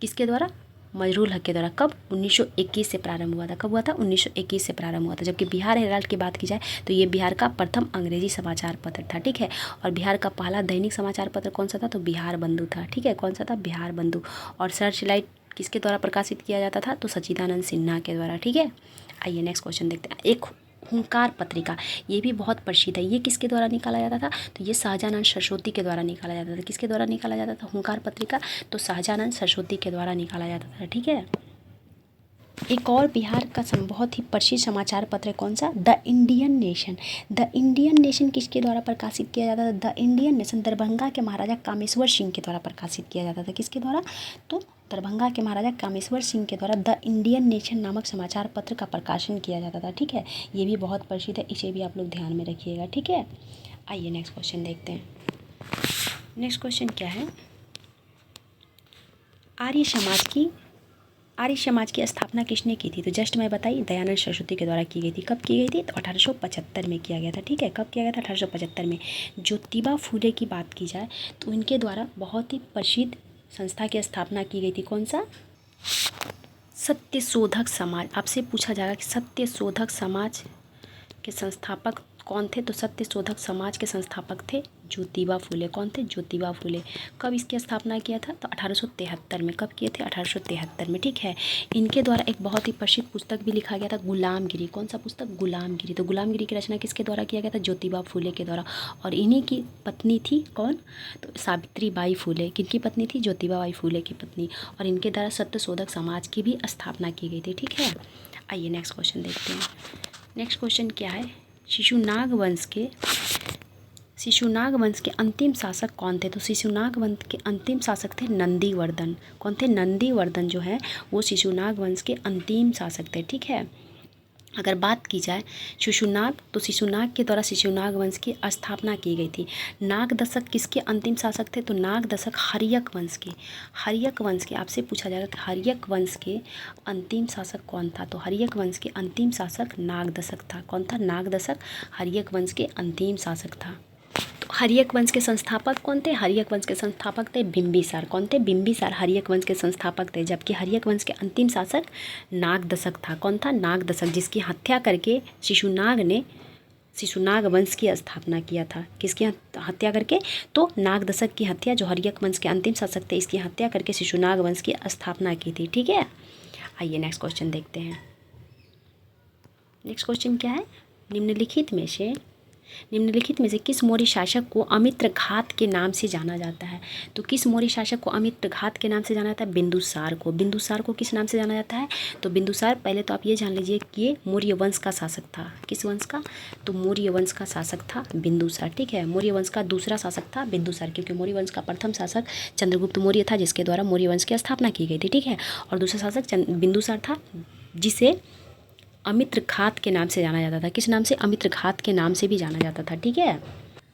किसके द्वारा? मजरूल हक के द्वारा। कब? 1921 से प्रारंभ हुआ था। कब हुआ था? 1921 से प्रारंभ हुआ था। जबकि बिहार हेराल्ड की बात की जाए तो ये बिहार का प्रथम अंग्रेजी समाचार पत्र था, ठीक है। और बिहार का पहला दैनिक समाचार पत्र कौन सा था? तो बिहार बंधु था, ठीक है। कौन सा था? बिहार बंधु। और सर्च लाइट किसके द्वारा प्रकाशित किया जाता था? तो सच्चिदानंद सिन्हा के द्वारा, ठीक है। आइए नेक्स्ट क्वेश्चन देखते हैं। एक हुंकार पत्रिका, ये भी बहुत प्रसिद्ध है। ये किसके द्वारा निकाला जाता था? तो ये शाहजानंद सरस्वती के द्वारा निकाला जाता था। किसके द्वारा निकाला जाता था हुंकार पत्रिका? तो शाहजानंद सरस्वती के द्वारा निकाला जाता था, ठीक है। एक और बिहार का बहुत ही प्रसिद्ध समाचार पत्र है। कौन सा? The Indian nation. The Indian nation किसके द्वारा प्रकाशित किया जाता था? द इंडियन नेशन दरभंगा के महाराजा कामेश्वर सिंह के द्वारा प्रकाशित किया जाता था। किसके द्वारा? तो दरभंगा के महाराजा कामेश्वर सिंह के द्वारा द इंडियन नेशन नामक समाचार पत्र का प्रकाशन किया जाता था, ठीक है। ये भी बहुत प्रसिद्ध है, इसे भी आप लोग ध्यान में रखिएगा, ठीक है। आइए नेक्स्ट क्वेश्चन देखते हैं। नेक्स्ट क्वेश्चन क्या है? आर्य समाज की स्थापना किसने की थी? तो जस्ट मैं बताई, दयानंद सरस्वती के द्वारा की गई थी। कब की गई थी? तो 1875 में किया गया था, ठीक है। कब किया गया था? 1875 में। ज्योतिबा फुले की बात की जाए तो इनके द्वारा बहुत ही प्रसिद्ध संस्था की स्थापना की गई थी। कौन सा? सत्यशोधक समाज। आपसे पूछा जाएगा कि सत्यशोधक समाज के संस्थापक कौन थे? तो सत्यशोधक समाज के संस्थापक थे ज्योतिबा फुले। कौन थे? ज्योतिबा फुले। कब इसकी स्थापना किया था? तो 1873 में। कब किए थे? 1873 में, ठीक है। इनके द्वारा एक बहुत ही प्रसिद्ध पुस्तक भी लिखा गया था, गुलामगिरी। कौन सा पुस्तक? गुलामगिरी। तो गुलामगिरी की रचना किसके द्वारा किया गया था? ज्योतिबा फुले के द्वारा। और इन्हीं की पत्नी थी कौन? तो सावित्री बाई फुले। किनकी पत्नी थी? ज्योतिबा बाई फुले की पत्नी। और इनके द्वारा सत्यशोधक समाज की भी स्थापना की गई थी, ठीक है। आइए नेक्स्ट क्वेश्चन देखते हैं। नेक्स्ट क्वेश्चन क्या है? शिशुनाग वंश के अंतिम शासक कौन थे? तो शिशुनाग वंश के अंतिम शासक थे नंदीवर्धन। कौन थे? नंदीवर्धन जो है वो शिशुनाग वंश के अंतिम शासक थे, ठीक है। अगर बात की जाए शिशुनाग, तो शिशुनाग के द्वारा शिशुनाग वंश की स्थापना की गई थी। नाग दशक किसके अंतिम शासक थे? तो नाग दशक हर्यक वंश के आपसे पूछा जाएगा कि हर्यक वंश के अंतिम शासक कौन था? तो हर्यक वंश के अंतिम शासक नाग दशक था। कौन था? नाग दशक हर्यक वंश के अंतिम शासक था। तो हर्यक वंश के संस्थापक कौन थे? हर्यक वंश के संस्थापक थे बिंबिसार। कौन थे? बिंबिसार हर्यक वंश के संस्थापक थे। जबकि हर्यक वंश के अंतिम शासक नाग दशक था। कौन था? नाग दशक, जिसकी हत्या करके शिशुनाग ने शिशुनाग वंश की स्थापना किया था। किसकी हत्या करके? तो नागदशक की हत्या, जो हर्यक वंश के अंतिम शासक थे, इसकी हत्या करके शिशुनाग वंश की स्थापना की थी। ठीक है, आइए नेक्स्ट क्वेश्चन देखते हैं। नेक्स्ट क्वेश्चन क्या है? निम्नलिखित में से किस मौर्य शासक को अमित्रघात के नाम से जाना जाता है? तो किस मौर्य शासक को अमित्रघात के नाम से जाना जाता है? बिंदुसार को। बिंदुसार को किस नाम से जाना जाता है? तो बिंदुसार, पहले तो आप ये जान लीजिए कि ये मौर्य वंश का शासक था। किस वंश का? तो मौर्य वंश का शासक था बिंदुसार। ठीक है, मौर्य वंश का दूसरा शासक था बिंदुसार, क्योंकि मौर्य वंश का प्रथम शासक चंद्रगुप्त मौर्य था, जिसके द्वारा मौर्य वंश की स्थापना की गई थी। ठीक है, और दूसरा शासक बिंदुसार था, जिसे अमित्रघात के नाम से जाना जाता था। किस नाम से? अमित्रघात के नाम से भी जाना जाता था। ठीक है,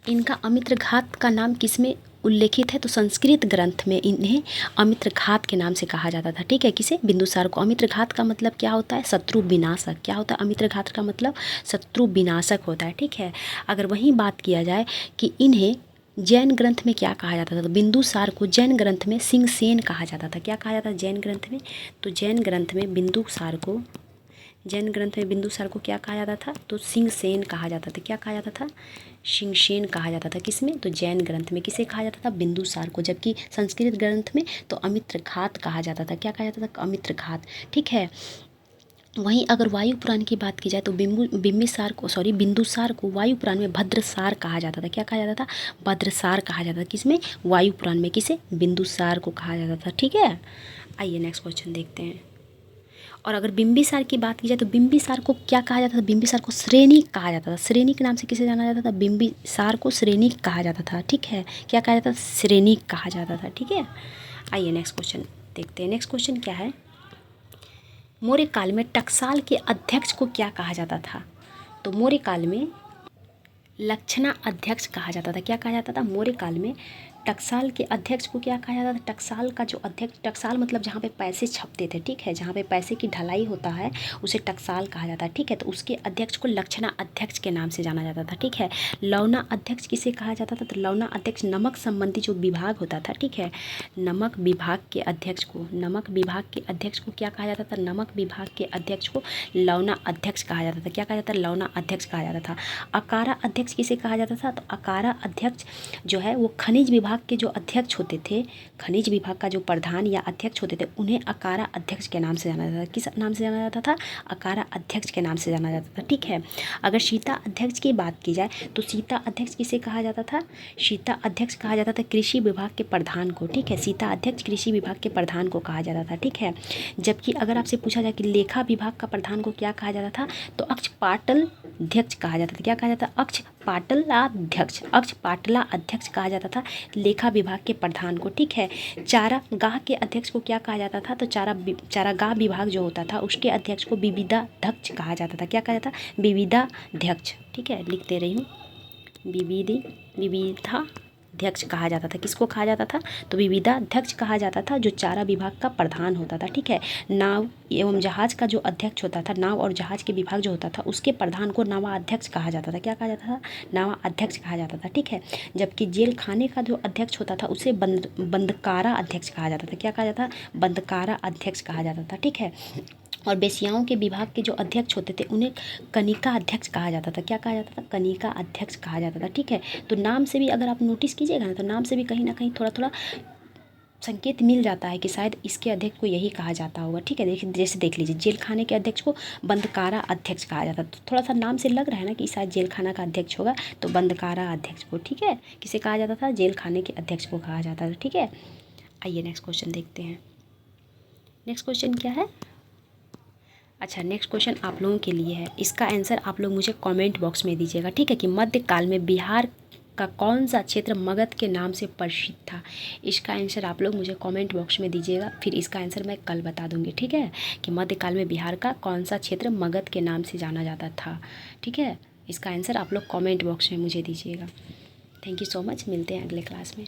इनका अमित्रघात का नाम किस में उल्लेखित है? तो संस्कृत ग्रंथ में इन्हें अमित्रघात के नाम से कहा जाता था। ठीक है, किसे? बिंदुसार को। अमित्रघात का मतलब क्या होता है? शत्रु विनाशक। क्या होता है अमित्रघात का मतलब? शत्रु विनाशक होता है। ठीक है, अगर वहीं बात किया जाए कि इन्हें जैन ग्रंथ में क्या कहा जाता था, तो बिंदुसार को जैन ग्रंथ में सिंहसेन कहा जाता था। क्या कहा जाता था जैन ग्रंथ में? तो जैन ग्रंथ में बिंदुसार को क्या कहा जाता था? तो सिंहसेन कहा जाता था। क्या कहा जाता था? सिंहसेन कहा जाता था। किसमें? तो जैन ग्रंथ में। किसे कहा जाता था? बिंदुसार को। जबकि संस्कृत ग्रंथ में तो अमित्रघात कहा जाता था। क्या कहा जाता था? अमित्रघात। ठीक है, वहीं अगर वायु पुराण की बात की जाए तो बिंदुसार को वायु पुराण में भद्रसार कहा जाता था। क्या कहा जाता था? भद्रसार कहा जाता था। किसमें? वायु पुराण में। किसे? बिंदुसार को कहा जाता था। ठीक है, आइए नेक्स्ट क्वेश्चन देखते हैं। और अगर बिंबिसार की बात की जाए तो बिंबिसार को क्या कहा जाता था? बिंबिसार को श्रेणिक कहा जाता था। श्रेणिक नाम से किसे जाना जाता था? बिंबिसार को श्रेणिक कहा जाता था। ठीक है, क्या कहा जाता था? श्रेणिक कहा जाता था। ठीक है, आइए नेक्स्ट क्वेश्चन देखते हैं। नेक्स्ट क्वेश्चन क्या है? मौर्य काल में टकसाल के अध्यक्ष को क्या कहा जाता था? तो मौर्य काल में लक्षणा अध्यक्ष कहा जाता था। क्या कहा जाता था? मौर्य काल में टकसाल के अध्यक्ष को क्या कहा जाता था? टकसाल का जो अध्यक्ष, टकसाल मतलब जहाँ पे पैसे छपते थे। ठीक है, जहाँ पे पैसे की ढलाई होता है उसे टकसाल कहा जाता है। ठीक है, तो उसके अध्यक्ष को लक्षणा अध्यक्ष के नाम से जाना जाता था। ठीक है, लौना अध्यक्ष किसे कहा जाता था? तो लौना अध्यक्ष नमक संबंधी जो विभाग होता था। ठीक है, नमक विभाग के अध्यक्ष को क्या कहा जाता था? नमक विभाग के अध्यक्ष को लौना अध्यक्ष कहा जाता था। क्या कहा जाता था? लौना अध्यक्ष कहा जाता था। अकारा अध्यक्ष किसे कहा जाता था? तो अकारा अध्यक्ष जो है वो खनिज विभाग के जो अध्यक्ष होते थे, खनिज विभाग का जो प्रधान या अध्यक्ष होते थे, उन्हें अकारा अध्यक्ष के नाम से जाना जाता था। किस नाम से जाना जाता था? अकारा अध्यक्ष के नाम से जाना जाता था। ठीक है, अगर सीता अध्यक्ष की बात की जाए तो सीता अध्यक्ष किसे कहा जाता था? सीता अध्यक्ष कहा जाता था कृषि विभाग के प्रधान को। ठीक है, सीता अध्यक्ष कृषि विभाग के प्रधान को कहा जाता था। ठीक है, जबकि अगर आपसे पूछा जाए कि लेखा विभाग का प्रधान को क्या कहा जाता था, तो अक्षपाटल अध्यक्ष कहा जाता था। क्या कहा जाता? अक्षपाटला अध्यक्ष कहा जाता था लेखा विभाग के प्रधान को। ठीक है, चारागाह के अध्यक्ष को क्या कहा जाता था? तो चारागाह विभाग जो होता था उसके अध्यक्ष को विविधाध्यक्ष कहा जाता था। क्या कहा जाता? विविधाध्यक्ष। ठीक है, लिख दे रही हूँ, विविधाध्यक्ष कहा जाता था। किसको कहा जाता था? तो विविधाध्यक्ष कहा जाता था, जो चारा विभाग का प्रधान होता था। ठीक है, नाव एवं जहाज का जो अध्यक्ष होता था, नाव और जहाज के विभाग जो होता था, उसके प्रधान को नावाध्यक्ष कहा जाता था। क्या कहा जाता था? नावाध्यक्ष कहा जाता था। ठीक है, जबकि जेल खाने का जो अध्यक्ष होता था उसे बंदकारा अध्यक्ष कहा जाता था। क्या कहा जाता? बंदकारा अध्यक्ष कहा जाता था। ठीक है, और बेसियाओं के विभाग के जो अध्यक्ष होते थे उन्हें कनिका अध्यक्ष कहा जाता था। क्या कहा जाता था? कनिका अध्यक्ष कहा जाता था। ठीक है, तो नाम से भी अगर आप नोटिस कीजिएगा ना, तो नाम से भी कहीं ना कहीं थोड़ा थोड़ा संकेत मिल जाता है कि शायद इसके अध्यक्ष को यही कहा जाता होगा। ठीक है, देखिए जैसे देख लीजिए, जेल खाने के अध्यक्ष को बंदकारा अध्यक्ष कहा जाता, तो थोड़ा सा नाम से लग रहा है ना कि शायद जेल खाना का अध्यक्ष होगा, तो बंदकारा अध्यक्ष को। ठीक है, किसे कहा जाता था? जेल खाने के अध्यक्ष को कहा जाता था। ठीक है, आइए नेक्स्ट क्वेश्चन देखते हैं। नेक्स्ट क्वेश्चन क्या है? अच्छा, नेक्स्ट क्वेश्चन आप लोगों के लिए है, इसका आंसर आप लोग मुझे कमेंट बॉक्स में दीजिएगा। ठीक है, कि मध्यकाल में बिहार का कौन सा क्षेत्र मगध के नाम से प्रसिद्ध था? इसका आंसर आप लोग मुझे कमेंट बॉक्स में दीजिएगा, फिर इसका आंसर मैं कल बता दूंगी। ठीक है, कि मध्यकाल में बिहार का कौन सा क्षेत्र मगध के नाम से जाना जाता था। ठीक है, इसका आंसर आप लोग कमेंट बॉक्स में मुझे दीजिएगा। थैंक यू सो मच, मिलते हैं अगले क्लास में।